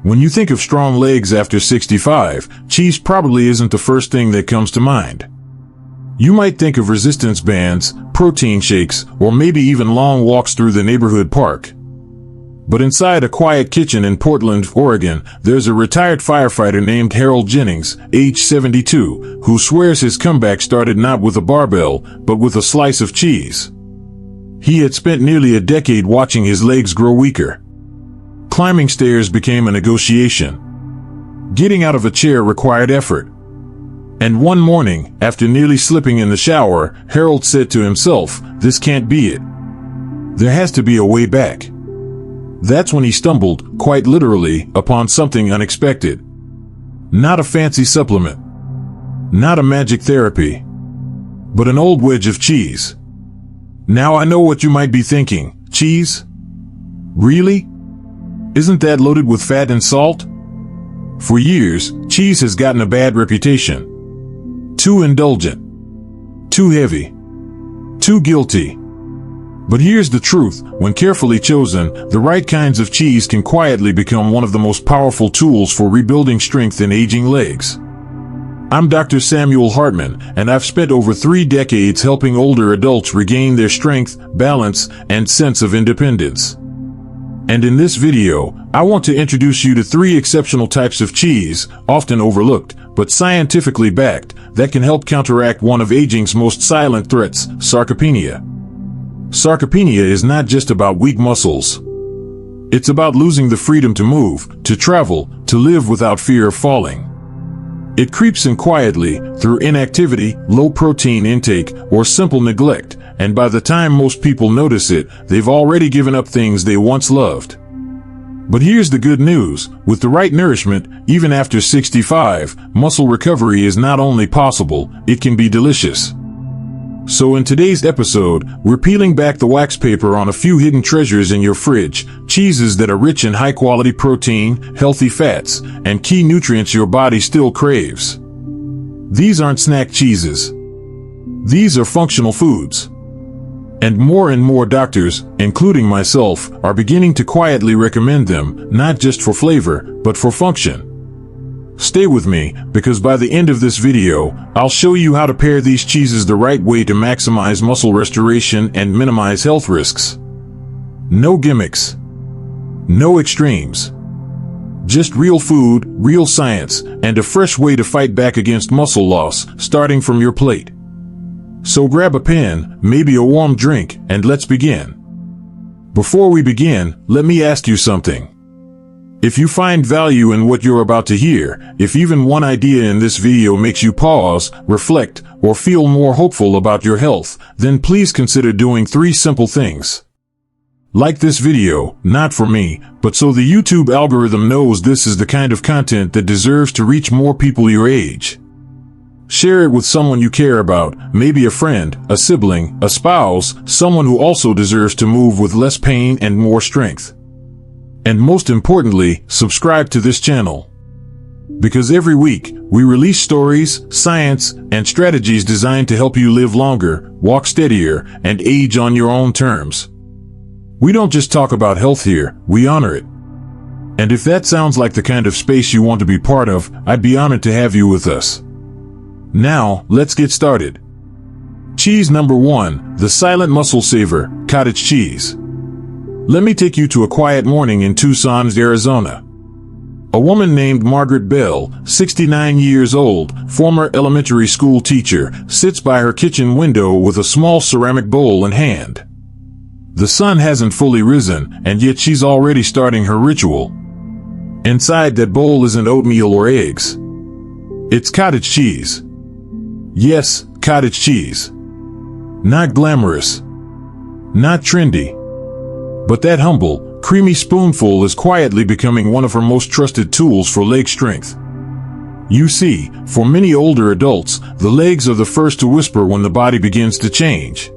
When you think of strong legs after 65, cheese probably isn't the first thing that comes to mind. You might think of resistance bands, protein shakes, or maybe even long walks through the neighborhood park. But inside a quiet kitchen in Portland, Oregon, there's a retired firefighter named Harold Jennings, age 72, who swears his comeback started not with a barbell, but with a slice of cheese. He had spent nearly a decade watching his legs grow weaker. Climbing stairs became a negotiation. Getting out of a chair required effort. And one morning, after nearly slipping in the shower, Harold said to himself, "This can't be it. There has to be a way back." That's when he stumbled, quite literally, upon something unexpected. Not a fancy supplement. Not a magic therapy. But an old wedge of cheese. Now I know what you might be thinking. Cheese? Really? Isn't that loaded with fat and salt? For years, cheese has gotten a bad reputation. Too indulgent. Too heavy. Too guilty. But here's the truth, when carefully chosen, the right kinds of cheese can quietly become one of the most powerful tools for rebuilding strength in aging legs. I'm Dr. Samuel Hartman, and I've spent over 3 decades helping older adults regain their strength, balance, and sense of independence. And in this video, I want to introduce you to 3 exceptional types of cheese, often overlooked, but scientifically backed, that can help counteract one of aging's most silent threats, sarcopenia. Sarcopenia is not just about weak muscles. It's about losing the freedom to move, to travel, to live without fear of falling. It creeps in quietly, through inactivity, low protein intake, or simple neglect, and by the time most people notice it, they've already given up things they once loved. But here's the good news, with the right nourishment, even after 65, muscle recovery is not only possible, it can be delicious. So in today's episode, we're peeling back the wax paper on a few hidden treasures in your fridge, cheeses that are rich in high-quality protein, healthy fats, and key nutrients your body still craves. These aren't snack cheeses. These are functional foods. And more doctors, including myself, are beginning to quietly recommend them, not just for flavor, but for function. Stay with me, because by the end of this video, I'll show you how to pair these cheeses the right way to maximize muscle restoration and minimize health risks. No gimmicks. No extremes. Just real food, real science, and a fresh way to fight back against muscle loss, starting from your plate. So grab a pen, maybe a warm drink, and let's begin. Before we begin, let me ask you something. If you find value in what you're about to hear, if even one idea in this video makes you pause, reflect, or feel more hopeful about your health, then please consider doing 3 simple things. Like this video, not for me, but so the YouTube algorithm knows this is the kind of content that deserves to reach more people your age. Share it with someone you care about, maybe a friend, a sibling, a spouse, someone who also deserves to move with less pain and more strength. And most importantly, subscribe to this channel. Because every week, we release stories, science, and strategies designed to help you live longer, walk steadier, and age on your own terms. We don't just talk about health here, we honor it. And if that sounds like the kind of space you want to be part of, I'd be honored to have you with us. Now, let's get started. Cheese number 1, the silent muscle saver, cottage cheese. Let me take you to a quiet morning in Tucson, Arizona. A woman named Margaret Bell, 69 years old, former elementary school teacher, sits by her kitchen window with a small ceramic bowl in hand. The sun hasn't fully risen, and yet she's already starting her ritual. Inside that bowl isn't oatmeal or eggs. It's cottage cheese. Yes, cottage cheese. Not glamorous. Not trendy. But that humble, creamy spoonful is quietly becoming one of her most trusted tools for leg strength. You see, for many older adults, the legs are the first to whisper when the body begins to change.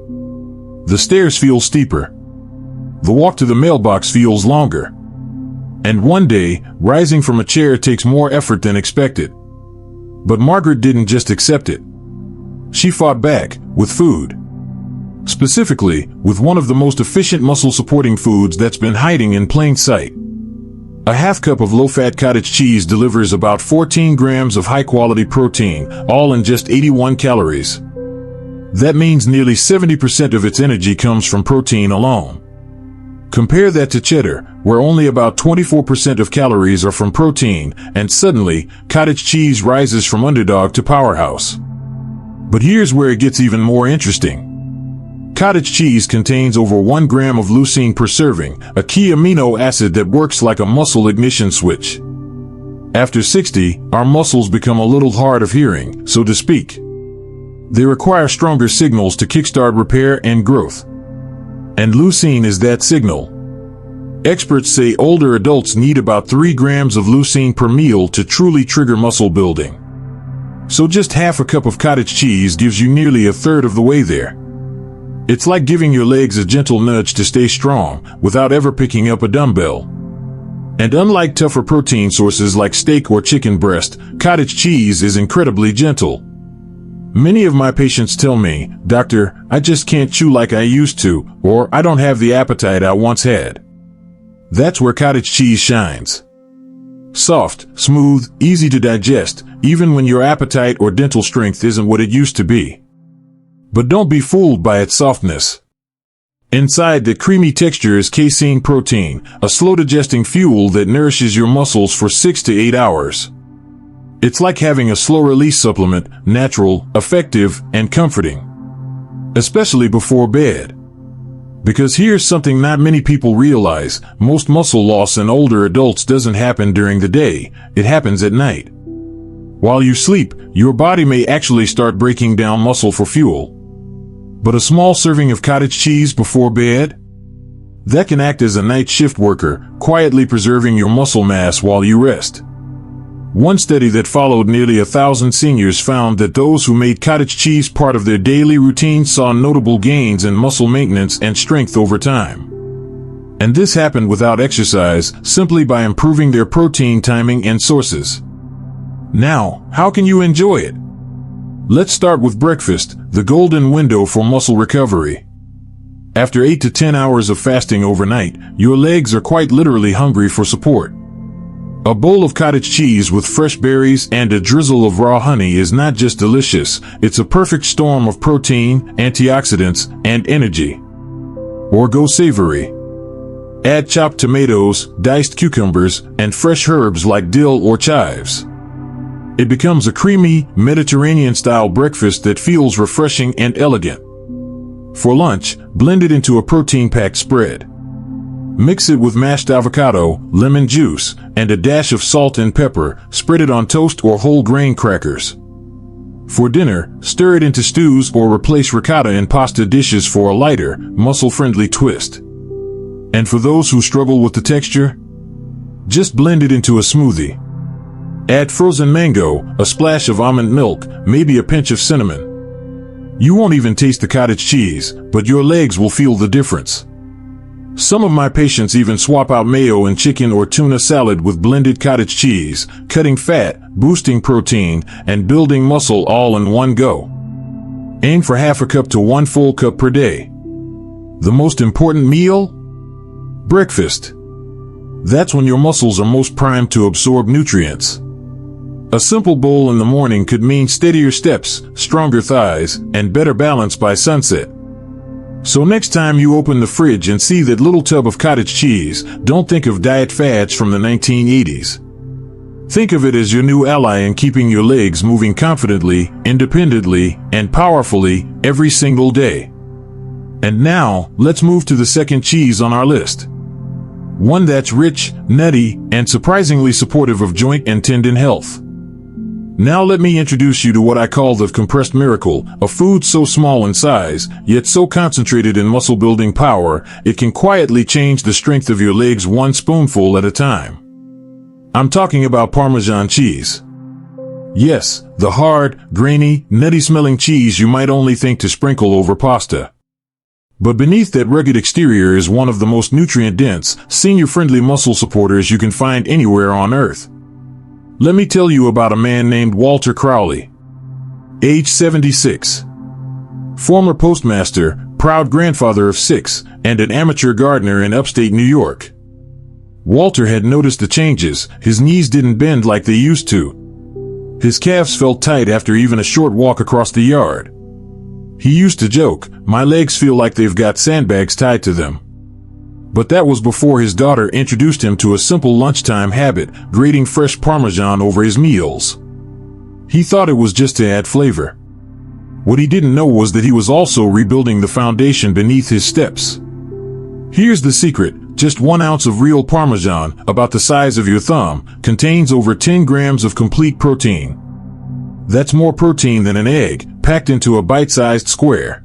The stairs feel steeper. The walk to the mailbox feels longer. And one day, rising from a chair takes more effort than expected. But Margaret didn't just accept it. She fought back, with food. Specifically, with one of the most efficient muscle-supporting foods that's been hiding in plain sight. A half cup of low-fat cottage cheese delivers about 14 grams of high-quality protein, all in just 81 calories. That means nearly 70% of its energy comes from protein alone. Compare that to cheddar, where only about 24% of calories are from protein, and suddenly, cottage cheese rises from underdog to powerhouse. But here's where it gets even more interesting. Cottage cheese contains over 1 gram of leucine per serving, a key amino acid that works like a muscle ignition switch. After 60, our muscles become a little hard of hearing, so to speak. They require stronger signals to kickstart repair and growth. And leucine is that signal. Experts say older adults need about 3 grams of leucine per meal to truly trigger muscle building. So just half a cup of cottage cheese gives you nearly a third of the way there. It's like giving your legs a gentle nudge to stay strong without ever picking up a dumbbell. And unlike tougher protein sources like steak or chicken breast, cottage cheese is incredibly gentle. Many of my patients tell me, "Doctor, I just can't chew like I used to," or "I don't have the appetite I once had." That's where cottage cheese shines. Soft, smooth, easy to digest, even when your appetite or dental strength isn't what it used to be. But don't be fooled by its softness. Inside, the creamy texture is casein protein, a slow-digesting fuel that nourishes your muscles for 6 to 8 hours. It's like having a slow-release supplement, natural, effective, and comforting. Especially before bed. Because here's something not many people realize: most muscle loss in older adults doesn't happen during the day, it happens at night. While you sleep, your body may actually start breaking down muscle for fuel. But a small serving of cottage cheese before bed? That can act as a night shift worker, quietly preserving your muscle mass while you rest. One study that followed nearly 1,000 seniors found that those who made cottage cheese part of their daily routine saw notable gains in muscle maintenance and strength over time. And this happened without exercise, simply by improving their protein timing and sources. Now, how can you enjoy it? Let's start with breakfast, the golden window for muscle recovery. After 8 to 10 hours of fasting overnight, your legs are quite literally hungry for support. A bowl of cottage cheese with fresh berries and a drizzle of raw honey is not just delicious, it's a perfect storm of protein, antioxidants, and energy. Or go savory. Add chopped tomatoes, diced cucumbers, and fresh herbs like dill or chives. It becomes a creamy, Mediterranean-style breakfast that feels refreshing and elegant. For lunch, blend it into a protein-packed spread. Mix it with mashed avocado, lemon juice, and a dash of salt and pepper. Spread it on toast or whole grain crackers. For dinner, stir it into stews or replace ricotta in pasta dishes for a lighter, muscle-friendly twist. And for those who struggle with the texture, just blend it into a smoothie. Add frozen mango, a splash of almond milk, maybe a pinch of cinnamon. You won't even taste the cottage cheese, but your legs will feel the difference. Some of my patients even swap out mayo in chicken or tuna salad with blended cottage cheese, cutting fat, boosting protein, and building muscle all in one go. Aim for half a cup to 1 full cup per day. The most important meal? Breakfast. That's when your muscles are most primed to absorb nutrients. A simple bowl in the morning could mean steadier steps, stronger thighs, and better balance by sunset. So next time you open the fridge and see that little tub of cottage cheese, don't think of diet fads from the 1980s. Think of it as your new ally in keeping your legs moving confidently, independently, and powerfully every single day. And now, let's move to the second cheese on our list. One that's rich, nutty, and surprisingly supportive of joint and tendon health. Now let me introduce you to what I call the compressed miracle, a food so small in size, yet so concentrated in muscle-building power, it can quietly change the strength of your legs one spoonful at a time. I'm talking about Parmesan cheese. Yes, the hard, grainy, nutty-smelling cheese you might only think to sprinkle over pasta. But beneath that rugged exterior is one of the most nutrient-dense, senior-friendly muscle supporters you can find anywhere on Earth. Let me tell you about a man named Walter Crowley. Age 76. Former postmaster, proud grandfather of 6, and an amateur gardener in upstate New York. Walter had noticed the changes. His knees didn't bend like they used to. His calves felt tight after even a short walk across the yard. He used to joke, "My legs feel like they've got sandbags tied to them." But that was before his daughter introduced him to a simple lunchtime habit, grating fresh Parmesan over his meals. He thought it was just to add flavor. What he didn't know was that he was also rebuilding the foundation beneath his steps. Here's the secret. Just 1 ounce of real Parmesan, about the size of your thumb, contains over 10 grams of complete protein. That's more protein than an egg, packed into a bite-sized square.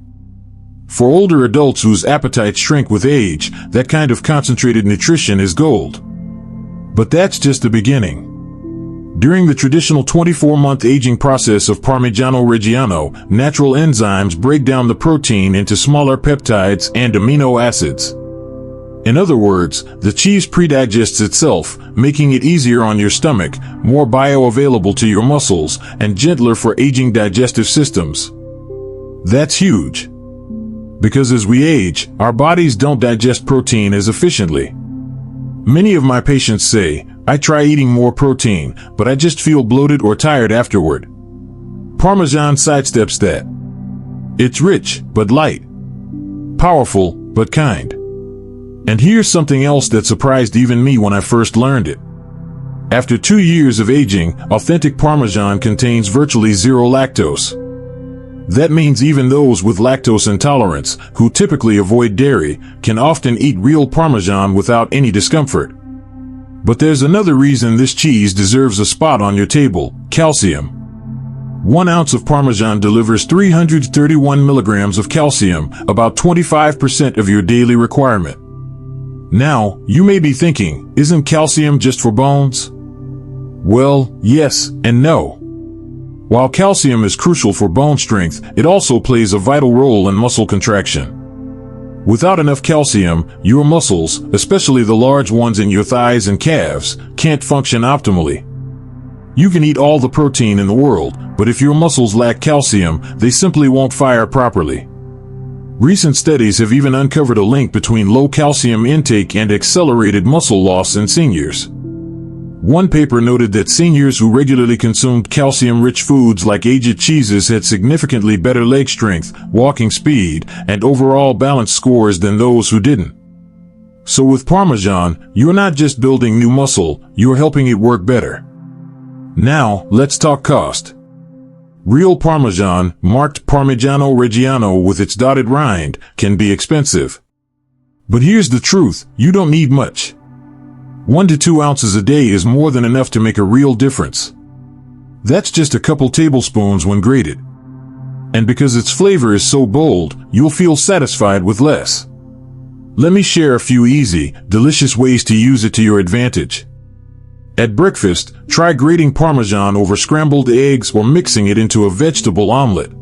For older adults whose appetites shrink with age, that kind of concentrated nutrition is gold. But that's just the beginning. During the traditional 24-month aging process of Parmigiano Reggiano, natural enzymes break down the protein into smaller peptides and amino acids. In other words, the cheese predigests itself, making it easier on your stomach, more bioavailable to your muscles, and gentler for aging digestive systems. That's huge. Because as we age, our bodies don't digest protein as efficiently. Many of my patients say, "I try eating more protein, but I just feel bloated or tired afterward." Parmesan sidesteps that. It's rich, but light. Powerful, but kind. And here's something else that surprised even me when I first learned it. After 2 years of aging, authentic Parmesan contains virtually zero lactose. That means even those with lactose intolerance, who typically avoid dairy, can often eat real Parmesan without any discomfort. But there's another reason this cheese deserves a spot on your table: calcium. 1 ounce of Parmesan delivers 331 milligrams of calcium, about 25% of your daily requirement. Now, you may be thinking, isn't calcium just for bones? Well, yes and no. While calcium is crucial for bone strength, it also plays a vital role in muscle contraction. Without enough calcium, your muscles, especially the large ones in your thighs and calves, can't function optimally. You can eat all the protein in the world, but if your muscles lack calcium, they simply won't fire properly. Recent studies have even uncovered a link between low calcium intake and accelerated muscle loss in seniors. One paper noted that seniors who regularly consumed calcium-rich foods like aged cheeses had significantly better leg strength, walking speed, and overall balance scores than those who didn't. So with Parmesan, you're not just building new muscle, you're helping it work better. Now, let's talk cost. Real Parmesan, marked Parmigiano Reggiano with its dotted rind, can be expensive. But here's the truth, you don't need much. 1 to 2 ounces a day is more than enough to make a real difference. That's just a couple tablespoons when grated. And because its flavor is so bold, you'll feel satisfied with less. Let me share a few easy, delicious ways to use it to your advantage. At breakfast, try grating Parmesan over scrambled eggs or mixing it into a vegetable omelet.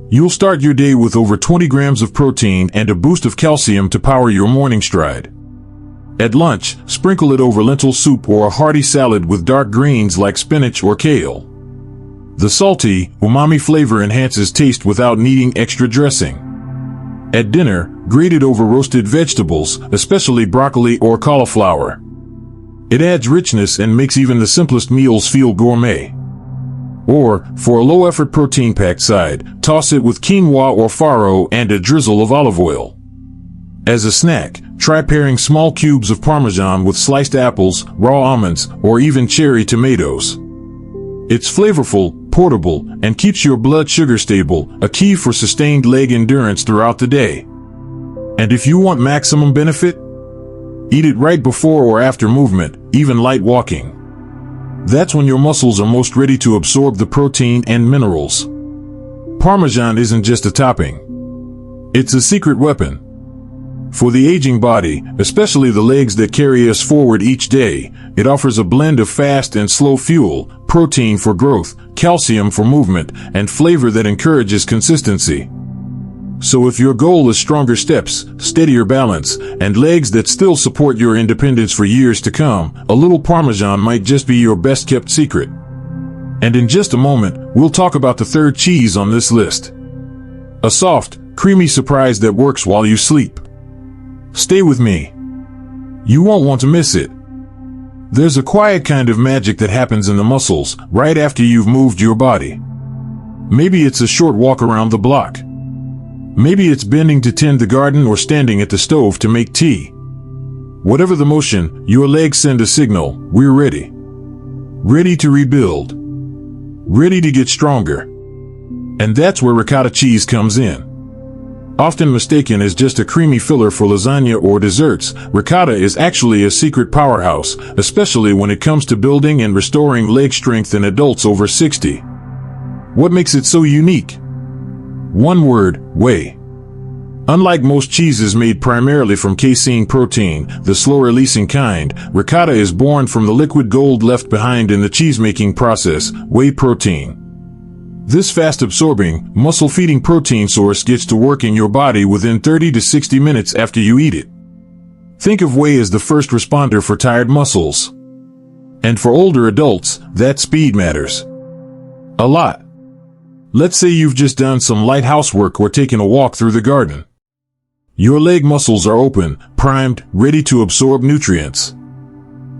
You'll start your day with over 20 grams of protein and a boost of calcium to power your morning stride. At lunch, sprinkle it over lentil soup or a hearty salad with dark greens like spinach or kale. The salty, umami flavor enhances taste without needing extra dressing. At dinner, grate it over roasted vegetables, especially broccoli or cauliflower. It adds richness and makes even the simplest meals feel gourmet. Or, for a low-effort protein-packed side, toss it with quinoa or farro and a drizzle of olive oil. As a snack, try pairing small cubes of Parmesan with sliced apples, raw almonds, or even cherry tomatoes. It's flavorful, portable, and keeps your blood sugar stable, a key for sustained leg endurance throughout the day. And if you want maximum benefit, eat it right before or after movement, even light walking. That's when your muscles are most ready to absorb the protein and minerals. Parmesan isn't just a topping. It's a secret weapon. For the aging body, especially the legs that carry us forward each day, it offers a blend of fast and slow fuel, protein for growth, calcium for movement, and flavor that encourages consistency. So if your goal is stronger steps, steadier balance, and legs that still support your independence for years to come, a little Parmesan might just be your best-kept secret. And in just a moment, we'll talk about the third cheese on this list. A soft, creamy surprise that works while you sleep. Stay with me. You won't want to miss it. There's a quiet kind of magic that happens in the muscles right after you've moved your body. Maybe it's a short walk around the block. Maybe it's bending to tend the garden or standing at the stove to make tea. Whatever the motion, your legs send a signal: we're ready. Ready to rebuild. Ready to get stronger. And that's where ricotta cheese comes in. Often mistaken as just a creamy filler for lasagna or desserts, ricotta is actually a secret powerhouse, especially when it comes to building and restoring leg strength in adults over 60. What makes it so unique? One word: whey. Unlike most cheeses made primarily from casein protein, the slow-releasing kind, ricotta is born from the liquid gold left behind in the cheese-making process, whey protein. This fast-absorbing, muscle-feeding protein source gets to work in your body within 30 to 60 minutes after you eat it. Think of whey as the first responder for tired muscles. And for older adults, that speed matters a lot. Let's say you've just done some light housework or taken a walk through the garden. Your leg muscles are open, primed, ready to absorb nutrients.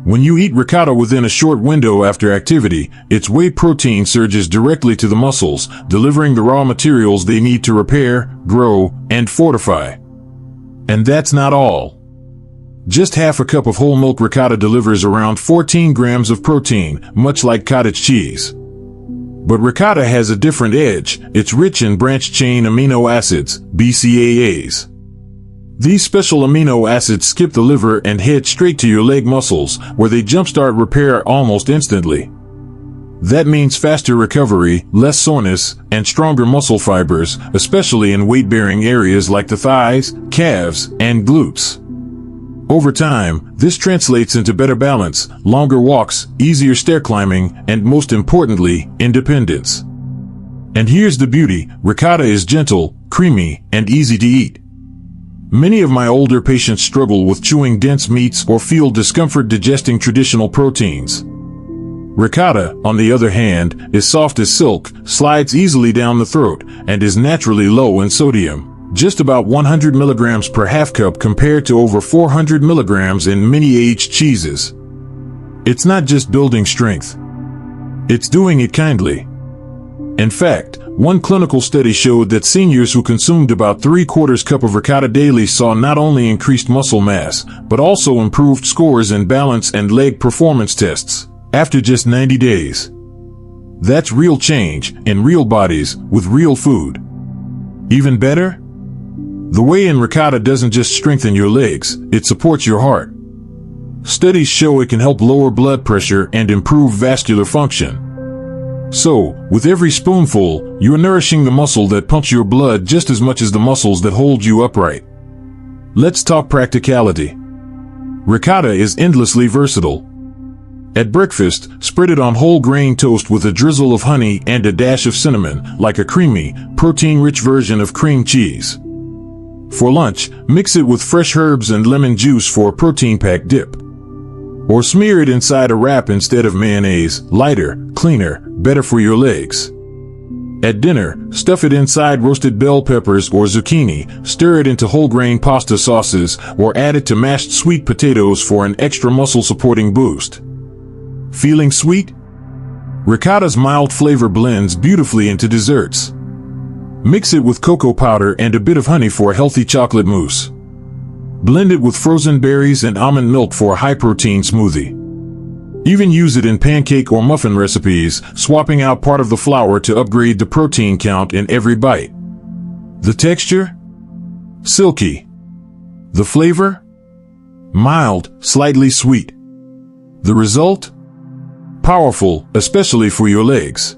When you eat ricotta within a short window after activity, its whey protein surges directly to the muscles, delivering the raw materials they need to repair, grow, and fortify. And that's not all. Just half a cup of whole milk ricotta delivers around 14 grams of protein, much like cottage cheese. But ricotta has a different edge. It's rich in branched-chain amino acids, BCAAs. These special amino acids skip the liver and head straight to your leg muscles, where they jumpstart repair almost instantly. That means faster recovery, less soreness, and stronger muscle fibers, especially in weight-bearing areas like the thighs, calves, and glutes. Over time, this translates into better balance, longer walks, easier stair climbing, and most importantly, independence. And here's the beauty: ricotta is gentle, creamy, and easy to eat. Many of my older patients struggle with chewing dense meats or feel discomfort digesting traditional proteins. Ricotta, on the other hand, is soft as silk, slides easily down the throat, and is naturally low in sodium, just about 100 milligrams per half cup compared to over 400 milligrams in many aged cheeses. It's not just building strength. It's doing it kindly. In fact, one clinical study showed that seniors who consumed about 3/4 cup of ricotta daily saw not only increased muscle mass, but also improved scores in balance and leg performance tests, after just 90 days. That's real change, in real bodies, with real food. Even better? The whey in ricotta doesn't just strengthen your legs, it supports your heart. Studies show it can help lower blood pressure and improve vascular function. So, with every spoonful, you're nourishing the muscle that pumps your blood just as much as the muscles that hold you upright. Let's talk practicality. Ricotta is endlessly versatile. At breakfast, spread it on whole grain toast with a drizzle of honey and a dash of cinnamon, like a creamy, protein-rich version of cream cheese. For lunch, mix it with fresh herbs and lemon juice for a protein-packed dip. Or smear it inside a wrap instead of mayonnaise, lighter, cleaner, better for your legs. At dinner, stuff it inside roasted bell peppers or zucchini, stir it into whole grain pasta sauces, or add it to mashed sweet potatoes for an extra muscle-supporting boost. Feeling sweet? Ricotta's mild flavor blends beautifully into desserts. Mix it with cocoa powder and a bit of honey for a healthy chocolate mousse. Blend it with frozen berries and almond milk for a high-protein smoothie. Even use it in pancake or muffin recipes, swapping out part of the flour to upgrade the protein count in every bite. The texture? Silky. The flavor? Mild, slightly sweet. The result? Powerful, especially for your legs.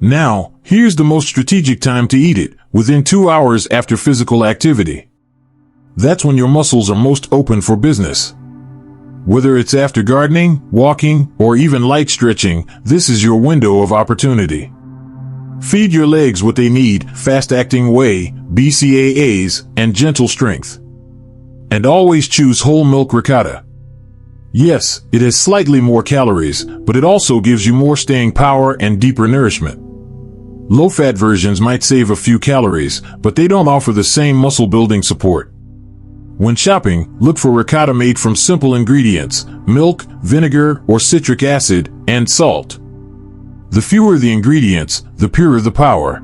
Now, here's the most strategic time to eat it, within 2 hours after physical activity. That's when your muscles are most open for business. Whether it's after gardening, walking, or even light stretching, this is your window of opportunity. Feed your legs what they need: fast-acting whey, BCAAs, and gentle strength. And always choose whole milk ricotta. Yes, it has slightly more calories, but it also gives you more staying power and deeper nourishment. Low-fat versions might save a few calories, but they don't offer the same muscle-building support. When shopping, look for ricotta made from simple ingredients: milk, vinegar, or citric acid, and salt. The fewer the ingredients, the purer the power.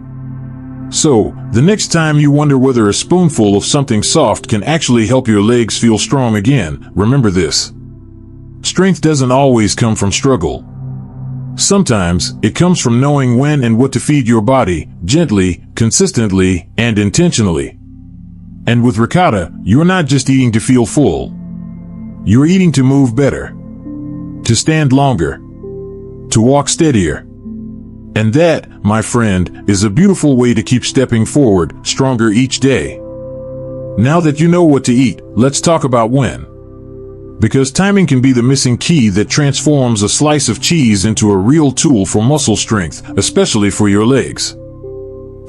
So, the next time you wonder whether a spoonful of something soft can actually help your legs feel strong again, remember this. Strength doesn't always come from struggle. Sometimes, it comes from knowing when and what to feed your body, gently, consistently, and intentionally. And with ricotta, you're not just eating to feel full. You're eating to move better, to stand longer, to walk steadier. And that, my friend, is a beautiful way to keep stepping forward, stronger each day. Now that you know what to eat, let's talk about when. Because timing can be the missing key that transforms a slice of cheese into a real tool for muscle strength, especially for your legs.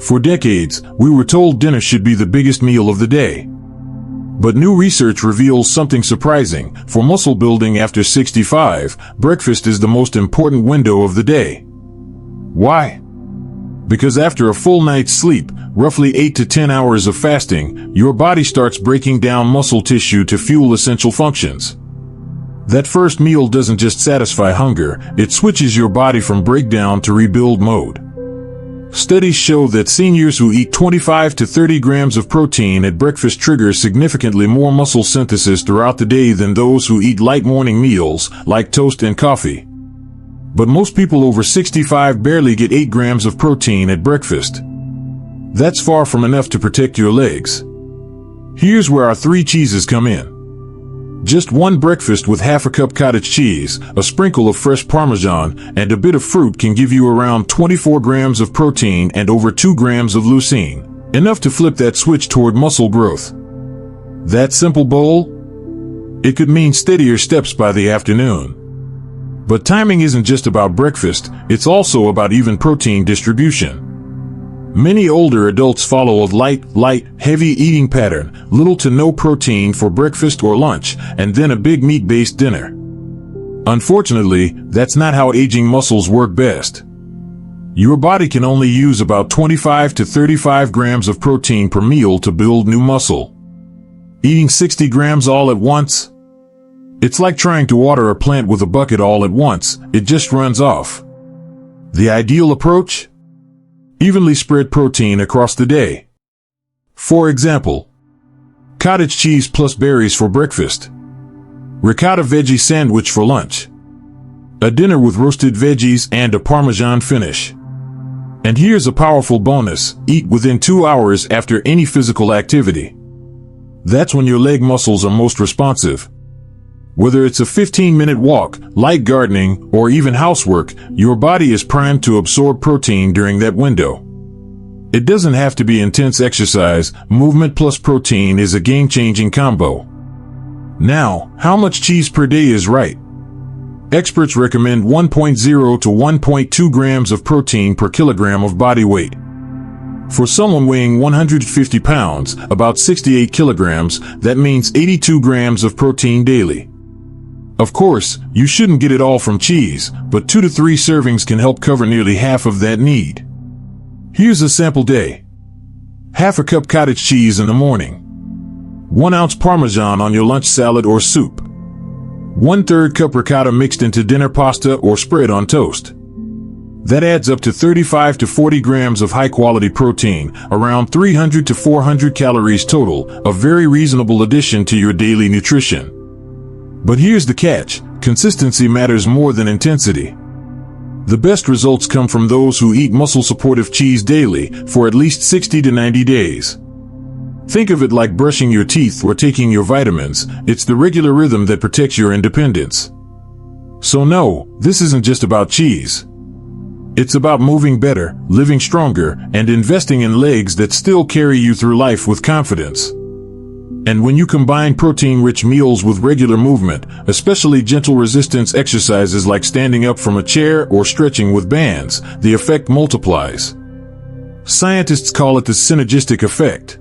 For decades, we were told dinner should be the biggest meal of the day. But new research reveals something surprising. For muscle building after 65, breakfast is the most important window of the day. Why? Because after a full night's sleep, roughly 8 to 10 hours of fasting, your body starts breaking down muscle tissue to fuel essential functions. That first meal doesn't just satisfy hunger, it switches your body from breakdown to rebuild mode. Studies show that seniors who eat 25 to 30 grams of protein at breakfast trigger significantly more muscle synthesis throughout the day than those who eat light morning meals, like toast and coffee. But most people over 65 barely get 8 grams of protein at breakfast. That's far from enough to protect your legs. Here's where our 3 cheeses come in. Just one breakfast with half a cup cottage cheese, a sprinkle of fresh parmesan, and a bit of fruit can give you around 24 grams of protein and over 2 grams of leucine, enough to flip that switch toward muscle growth. That simple bowl? It could mean steadier steps by the afternoon. But timing isn't just about breakfast, it's also about even protein distribution. Many older adults follow a light, heavy eating pattern, little to no protein for breakfast or lunch, and then a big meat-based dinner. Unfortunately, that's not how aging muscles work best. Your body can only use about 25 to 35 grams of protein per meal to build new muscle. Eating 60 grams all at once? It's like trying to water a plant with a bucket all at once, it just runs off. The ideal approach? Evenly spread protein across the day. For example, cottage cheese plus berries for breakfast. Ricotta veggie sandwich for lunch. A dinner with roasted veggies and a parmesan finish. And here's a powerful bonus: eat within 2 hours after any physical activity. That's when your leg muscles are most responsive. Whether it's a 15-minute walk, light gardening, or even housework, your body is primed to absorb protein during that window. It doesn't have to be intense exercise. Movement plus protein is a game-changing combo. Now, how much cheese per day is right? Experts recommend 1.0 to 1.2 grams of protein per kilogram of body weight. For someone weighing 150 pounds, about 68 kilograms, that means 82 grams of protein daily. Of course, you shouldn't get it all from cheese, but 2 to 3 servings can help cover nearly half of that need. Here's a sample day. Half a cup cottage cheese in the morning. 1 ounce parmesan on your lunch salad or soup. 1/3 cup ricotta mixed into dinner pasta or spread on toast. That adds up to 35 to 40 grams of high-quality protein, around 300 to 400 calories total, a very reasonable addition to your daily nutrition. But here's the catch: consistency matters more than intensity. The best results come from those who eat muscle-supportive cheese daily, for at least 60 to 90 days. Think of it like brushing your teeth or taking your vitamins. It's the regular rhythm that protects your independence. So no, this isn't just about cheese. It's about moving better, living stronger, and investing in legs that still carry you through life with confidence. And when you combine protein-rich meals with regular movement, especially gentle resistance exercises like standing up from a chair or stretching with bands, the effect multiplies. Scientists call it the synergistic effect.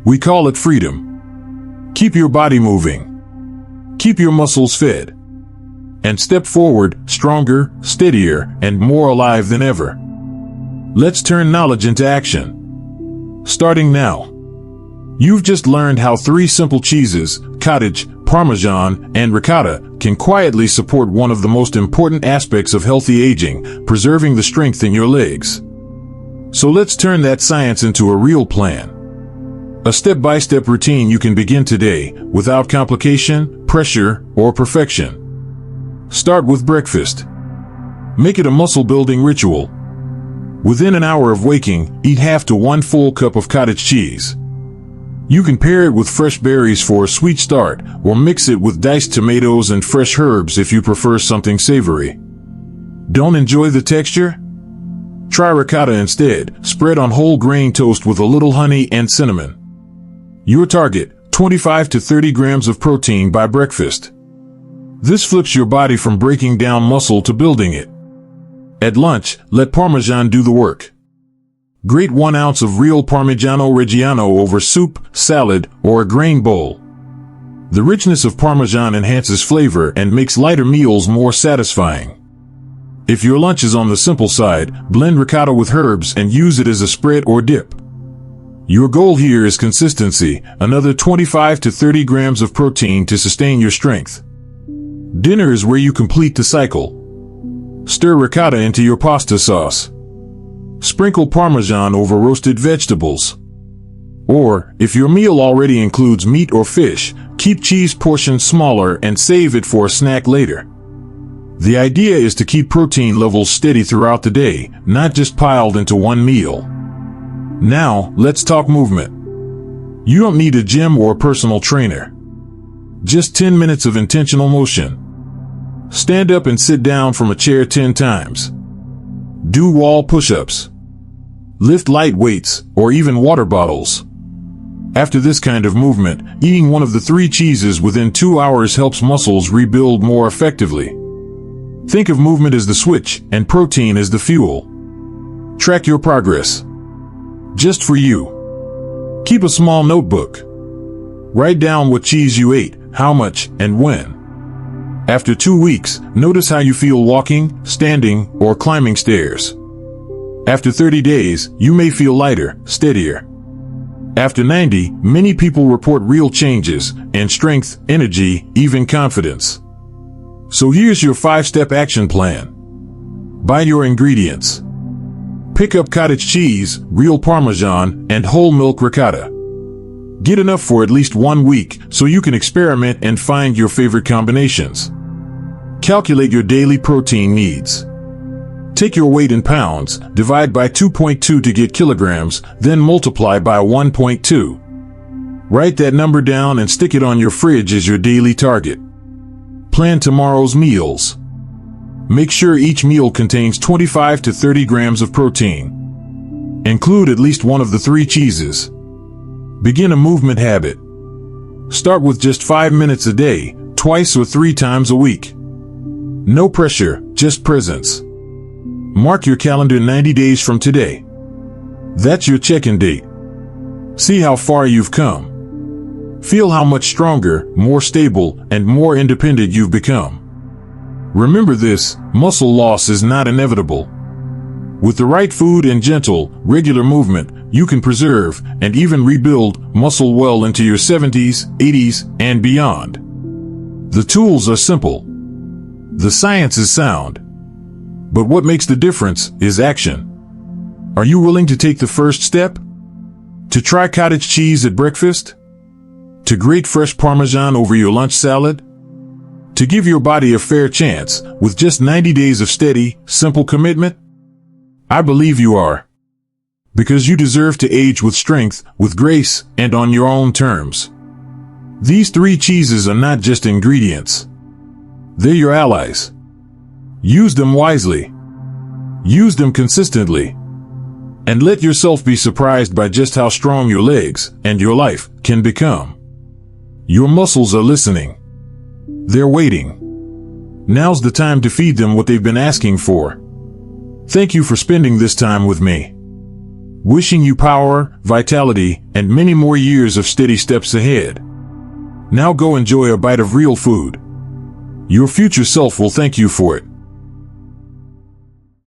We call it freedom. Keep your body moving. Keep your muscles fed. And step forward, stronger, steadier, and more alive than ever. Let's turn knowledge into action. Starting now. You've just learned how 3 simple cheeses, cottage, parmesan, and ricotta, can quietly support one of the most important aspects of healthy aging, preserving the strength in your legs. So let's turn that science into a real plan. A step-by-step routine you can begin today, without complication, pressure, or perfection. Start with breakfast. Make it a muscle-building ritual. Within an hour of waking, eat half to 1 full cup of cottage cheese. You can pair it with fresh berries for a sweet start, or mix it with diced tomatoes and fresh herbs if you prefer something savory. Don't enjoy the texture? Try ricotta instead, spread on whole grain toast with a little honey and cinnamon. Your target, 25 to 30 grams of protein by breakfast. This flips your body from breaking down muscle to building it. At lunch, let Parmesan do the work. Grate 1 ounce of real Parmigiano Reggiano over soup, salad, or a grain bowl. The richness of Parmesan enhances flavor and makes lighter meals more satisfying. If your lunch is on the simple side, blend ricotta with herbs and use it as a spread or dip. Your goal here is consistency, another 25 to 30 grams of protein to sustain your strength. Dinner is where you complete the cycle. Stir ricotta into your pasta sauce. Sprinkle Parmesan over roasted vegetables. Or, if your meal already includes meat or fish, keep cheese portions smaller and save it for a snack later. The idea is to keep protein levels steady throughout the day, not just piled into one meal. Now, let's talk movement. You don't need a gym or a personal trainer. Just 10 minutes of intentional motion. Stand up and sit down from a chair 10 times. Do wall push-ups. Lift light weights, or even water bottles. After this kind of movement, eating one of the 3 cheeses within 2 hours helps muscles rebuild more effectively. Think of movement as the switch, and protein as the fuel. Track your progress. Just for you. Keep a small notebook. Write down what cheese you ate, how much, and when. After 2 weeks, notice how you feel walking, standing, or climbing stairs. After 30 days, you may feel lighter, steadier. After 90, many people report real changes in strength, energy, even confidence. So here's your 5-step action plan. Buy your ingredients. Pick up cottage cheese, real Parmesan, and whole milk ricotta. Get enough for at least 1 week so you can experiment and find your favorite combinations. Calculate your daily protein needs. Take your weight in pounds, divide by 2.2 to get kilograms, then multiply by 1.2. Write that number down and stick it on your fridge as your daily target. Plan tomorrow's meals. Make sure each meal contains 25 to 30 grams of protein. Include at least one of the 3 cheeses. Begin a movement habit. Start with just 5 minutes a day, twice or 3 times a week. No pressure, just presence. Mark your calendar 90 days from today. That's your check-in date. See how far you've come. Feel how much stronger, more stable, and more independent you've become. Remember this, muscle loss is not inevitable. With the right food and gentle, regular movement, you can preserve and even rebuild muscle well into your 70s, 80s, and beyond. The tools are simple. The science is sound. But what makes the difference is action. Are you willing to take the first step? To try cottage cheese at breakfast? To grate fresh Parmesan over your lunch salad? To give your body a fair chance with just 90 days of steady, simple commitment? I believe you are. Because you deserve to age with strength, with grace, and on your own terms. These 3 cheeses are not just ingredients. They're your allies. Use them wisely. Use them consistently. And let yourself be surprised by just how strong your legs and your life can become. Your muscles are listening. They're waiting. Now's the time to feed them what they've been asking for. Thank you for spending this time with me. Wishing you power, vitality, and many more years of steady steps ahead. Now go enjoy a bite of real food. Your future self will thank you for it.